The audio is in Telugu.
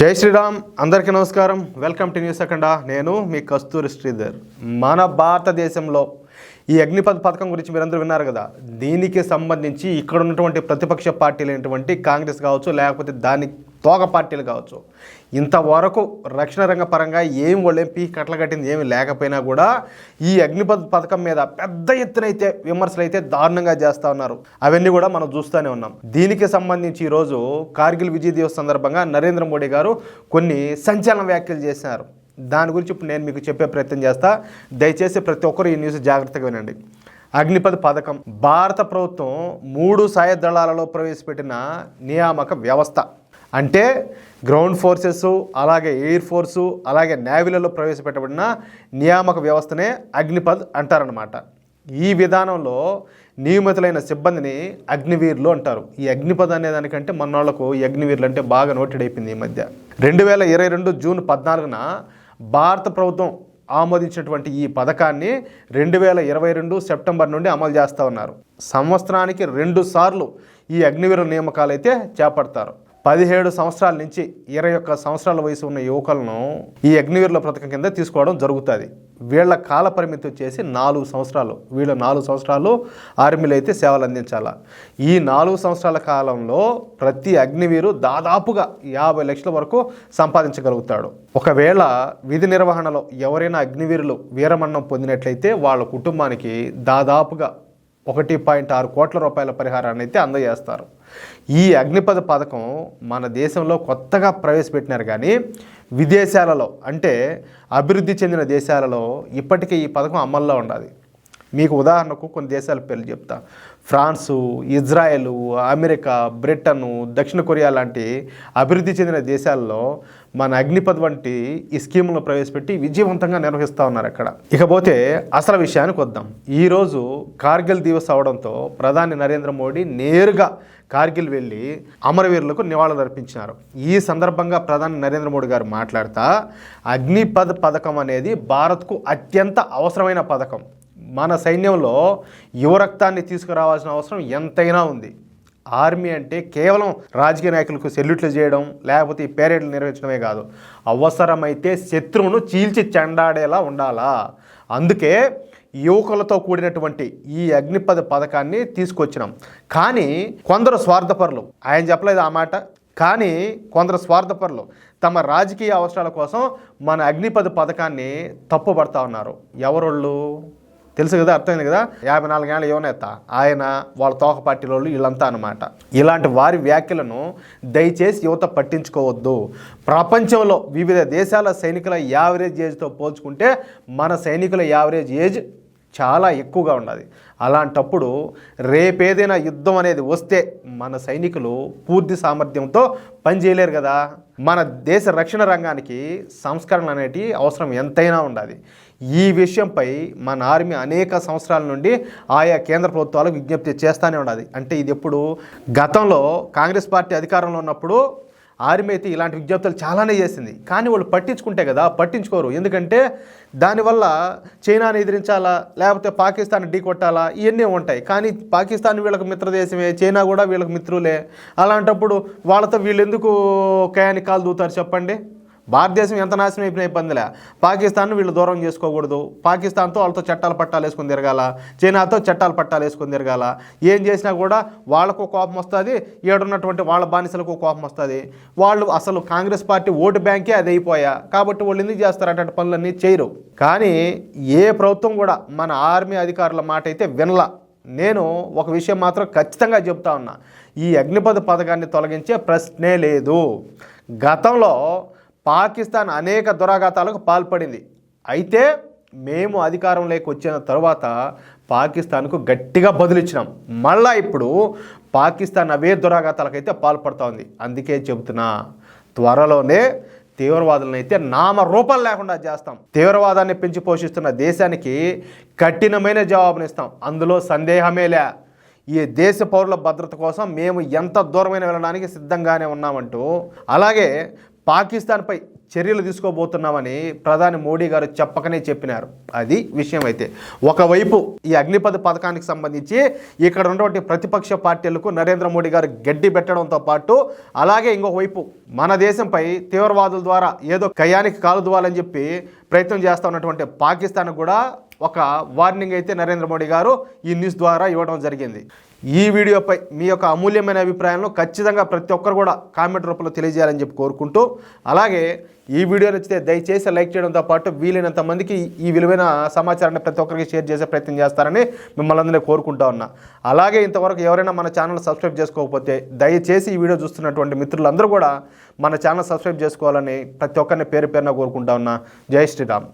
జై శ్రీరామ్. అందరికీ నమస్కారం. వెల్కమ్ టు న్యూస్ అఖండ. నేను మీ కస్తూరి శ్రీధర్. మన భారతదేశంలో ఈ అగ్నిపథ్ పథకం గురించి మీరందరూ విన్నారు కదా. దీనికి సంబంధించి ఇక్కడ ఉన్నటువంటి ప్రతిపక్ష పార్టీలు అయినటువంటి కాంగ్రెస్ కావచ్చు, లేకపోతే దాని తోక పార్టీలు కావచ్చు, ఇంతవరకు రక్షణ రంగ పరంగా ఏం వాళ్ళేం కట్టలు కట్టింది ఏమి లేకపోయినా కూడా ఈ అగ్నిపథ్ పథకం మీద పెద్ద ఎత్తున అయితే విమర్శలు అయితే దారుణంగా చేస్తూ ఉన్నారు. అవన్నీ కూడా మనం చూస్తూనే ఉన్నాం. దీనికి సంబంధించి ఈరోజు కార్గిల్ విజయ్ దివస్ సందర్భంగా నరేంద్ర మోడీ గారు కొన్ని సంచలన వ్యాఖ్యలు చేశారు. దాని గురించి ఇప్పుడు నేను మీకు చెప్పే ప్రయత్నం చేస్తా. దయచేసి ప్రతి ఒక్కరు ఈ న్యూస్ జాగ్రత్తగా వినండి. అగ్నిపథ్ పథకం భారత ప్రభుత్వం 3 సాయుధ దళాలలో ప్రవేశపెట్టిన నియామక వ్యవస్థ. అంటే గ్రౌండ్ ఫోర్సెస్, అలాగే ఎయిర్ ఫోర్సు, అలాగే నేవీలలో ప్రవేశపెట్టబడిన నియామక వ్యవస్థనే అగ్నిపథ్ అంటారనమాట. ఈ విధానంలో నియమితులైన సిబ్బందిని అగ్నివీరులు అంటారు. ఈ అగ్నిపథ్ అనే దానికంటే మన వాళ్ళకు ఈ అగ్నివీరులు అంటే బాగా నోటెడ్ అయిపోయింది ఈ మధ్య. 2022 జూన్ 14న భారత ప్రభుత్వం ఆమోదించినటువంటి ఈ పథకాన్ని 2022 సెప్టెంబర్ నుండి అమలు చేస్తూ ఉన్నారు. సంవత్సరానికి 2 సార్లు ఈ అగ్నివీరుల నియామకాలు అయితే చేపడతారు. 17 సంవత్సరాల నుంచి 21 సంవత్సరాల వయసు ఉన్న యువకులను ఈ అగ్నివీరుల పథకం కింద తీసుకోవడం జరుగుతుంది. వీళ్ళ కాల పరిమితి వచ్చేసి 4 సంవత్సరాలు. వీళ్ళు 4 సంవత్సరాలు ఆర్మీలో అయితే సేవలు అందించాలా. ఈ 4 సంవత్సరాల కాలంలో ప్రతి అగ్నివీరు దాదాపుగా 50 లక్షల వరకు సంపాదించగలుగుతాడు. ఒకవేళ విధి నిర్వహణలో ఎవరైనా అగ్నివీరులు వీరమరణం పొందినట్లయితే వాళ్ళ కుటుంబానికి దాదాపుగా 1.6 కోట్ల రూపాయల పరిహారాన్ని అయితే అందజేస్తారు. ఈ అగ్నిపథ్ పథకం మన దేశంలో కొత్తగా ప్రవేశపెట్టినారు, కానీ విదేశాలలో అంటే అభివృద్ధి చెందిన దేశాలలో ఇప్పటికే ఈ పథకం అమల్లో ఉండాలి. మీకు ఉదాహరణకు కొన్ని దేశాల పేర్లు చెప్తా. ఫ్రాన్సు, ఇజ్రాయెల్, అమెరికా, బ్రిటన్, దక్షిణ కొరియా లాంటి అభివృద్ధి చెందిన దేశాల్లో మన అగ్నిపథ్ వంటి ఈ స్కీములను ప్రవేశపెట్టి విజయవంతంగా నిర్వహిస్తూ ఉన్నారు అక్కడ. ఇకపోతే అసలు విషయానికి వద్దాం. ఈరోజు కార్గిల్ దివస్ అవడంతో ప్రధాని నరేంద్ర మోడీ నేరుగా కార్గిల్ వెళ్ళి అమరవీరులకు నివాళులు అర్పించినారు. ఈ సందర్భంగా ప్రధాని నరేంద్ర మోడీ గారు మాట్లాడుతూ అగ్నిపథ్ పథకం అనేది భారత్కు అత్యంత అవసరమైన పథకం. మన సైన్యంలో యువ రక్తాన్ని తీసుకురావాల్సిన అవసరం ఎంతైనా ఉంది. ఆర్మీ అంటే కేవలం రాజకీయ నాయకులకు సెల్యూట్లు చేయడం, లేకపోతే ఈ పేరేడ్లు నిర్వహించడమే కాదు, అవసరమైతే శత్రువును చీల్చి చెండాడేలా ఉండాలా. అందుకే యువకులతో కూడినటువంటి ఈ అగ్నిపథ్ పథకాన్ని తీసుకొచ్చినాం. కానీ కొందరు స్వార్థపరులు, ఆయన చెప్పలేదు ఆ మాట, కానీ కొందరు స్వార్థపరులు తమ రాజకీయ అవసరాల కోసం మన అగ్నిపథ్ పథకాన్ని తప్పుపడతా ఉన్నారు. ఎవరోళ్ళు తెలుసు కదా, అర్థమైంది కదా. 54 ఏళ్ళ యువనేత ఆయన, వాళ్ళ తోక పార్టీ వాళ్ళు వీళ్ళంతా అనమాట. ఇలాంటి వారి వ్యాఖ్యలను దయచేసి యువత పట్టించుకోవద్దు. ప్రపంచంలో వివిధ దేశాల సైనికుల యావరేజ్ ఏజ్తో పోల్చుకుంటే మన సైనికుల యావరేజ్ ఏజ్ చాలా ఎక్కువగా ఉన్నది. అలాంటప్పుడు రేపేదైనా యుద్ధం అనేది వస్తే మన సైనికులు పూర్తి సామర్థ్యంతో పనిచేయలేరు కదా. మన దేశ రక్షణ రంగానికి సంస్కరణ అనేటివి అవసరం ఎంతైనా ఉండాలి. ఈ విషయంపై మన ఆర్మీ అనేక సంవత్సరాల నుండి ఆయా కేంద్ర ప్రభుత్వాలకు విజ్ఞప్తి చేస్తూనే ఉండాలి. అంటే ఇది ఎప్పుడు గతంలో కాంగ్రెస్ పార్టీ అధికారంలో ఉన్నప్పుడు ఆర్మీ అయితే ఇలాంటి విజ్ఞప్తులు చాలానే చేసింది, కానీ వాళ్ళు పట్టించుకుంటే కదా, పట్టించుకోరు. ఎందుకంటే దానివల్ల చైనాని ఎదిరించాలా, లేకపోతే పాకిస్తాన్ ఢీ కొట్టాలా, ఇవన్నీ ఉంటాయి. కానీ పాకిస్తాన్ వీళ్ళకి మిత్రదేశమే, చైనా కూడా వీళ్ళకి మిత్రులే. అలాంటప్పుడు వాళ్ళతో వీళ్ళు ఎందుకు కయానికి కాలు దూతారు చెప్పండి. భారతదేశం ఎంత నాశనం అయిపోయిన ఇబ్బందిలే. పాకిస్తాన్ను వీళ్ళు దూరం చేసుకోకూడదు. పాకిస్తాన్తో వాళ్ళతో చట్టాలు పట్టాలు వేసుకొని తిరగాల, చైనాతో చట్టాలు పట్టాలు వేసుకొని తిరగాల. ఏం చేసినా కూడా వాళ్ళకు కోపం వస్తుంది, ఏడున్నటువంటి వాళ్ళ బానిసలకు కోపం వస్తుంది. వాళ్ళు అసలు కాంగ్రెస్ పార్టీ ఓటు బ్యాంకే అది అయిపోయా, కాబట్టి వాళ్ళు ఎందుకు చేస్తారు అటువంటి పనులన్నీ చేయరు. కానీ ఏ ప్రభుత్వం కూడా మన ఆర్మీ అధికారుల మాట అయితే వినలా. నేను ఒక విషయం మాత్రం ఖచ్చితంగా చెప్తా ఉన్నా, ఈ అగ్నిపథ్ పథకాన్ని తొలగించే ప్రశ్నే లేదు. గతంలో పాకిస్తాన్ అనేక దురాఘాతాలకు పాల్పడింది. అయితే మేము అధికారంలోకి వచ్చిన తర్వాత పాకిస్తాన్కు గట్టిగా బదులిచ్చినాం. మళ్ళా ఇప్పుడు పాకిస్తాన్ అవే దురాఘాతాలకైతే పాల్పడుతూ ఉంది. అందుకే చెబుతున్నా, త్వరలోనే తీవ్రవాదులను అయితే నామరూపం లేకుండా చేస్తాం. తీవ్రవాదాన్ని పెంచి పోషిస్తున్న దేశానికి కఠినమైన జవాబునిస్తాం, అందులో సందేహమే లే. ఈ దేశ పౌరుల భద్రత కోసం మేము ఎంత దూరమైన వెళ్ళడానికి సిద్ధంగానే ఉన్నామంటూ, అలాగే పాకిస్తాన్పై చర్యలు తీసుకోబోతున్నామని ప్రధాని మోడీ గారు చెప్పకనే చెప్పినారు. అది విషయం. అయితే ఒకవైపు ఈ అగ్నిపథ్ పథకానికి సంబంధించి ఇక్కడ ఉన్నటువంటి ప్రతిపక్ష పార్టీలకు నరేంద్ర మోడీ గారు గడ్డి పెట్టడంతో పాటు అలాగే ఇంకొక వైపు మన దేశంపై తీవ్రవాదుల ద్వారా ఏదో కయ్యానికి కాలు దువ్వాలని చెప్పి ప్రయత్నం చేస్తూ ఉన్నటువంటి పాకిస్తాన్ కూడా ఒక వార్నింగ్ అయితే నరేంద్ర మోడీ గారు ఈ న్యూస్ ద్వారా ఇవ్వడం జరిగింది. ఈ వీడియోపై మీ యొక్క అమూల్యమైన అభిప్రాయాలను ఖచ్చితంగా ప్రతి ఒక్కరు కూడా కామెంట్ రూపంలో తెలియజేయాలని చెప్పి కోరుకుంటూ, అలాగే ఈ వీడియో నచ్చితే దయచేసి లైక్ చేయడంతో పాటు వీలైనంత మందికి ఈ విలువైన సమాచారాన్ని ప్రతి ఒక్కరికి షేర్ చేసే ప్రయత్నం చేస్తారని మిమ్మల్ని అందరినీ కోరుకుంటా ఉన్నా. అలాగే ఇంతవరకు ఎవరైనా మన ఛానల్ సబ్స్క్రైబ్ చేసుకోకపోతే దయచేసి ఈ వీడియో చూస్తున్నటువంటి మిత్రులందరూ కూడా మన ఛానల్ సబ్స్క్రైబ్ చేసుకోవాలని ప్రతి ఒక్కరిని పేరు పేరున కోరుకుంటా ఉన్నా. జై శ్రీరామ్.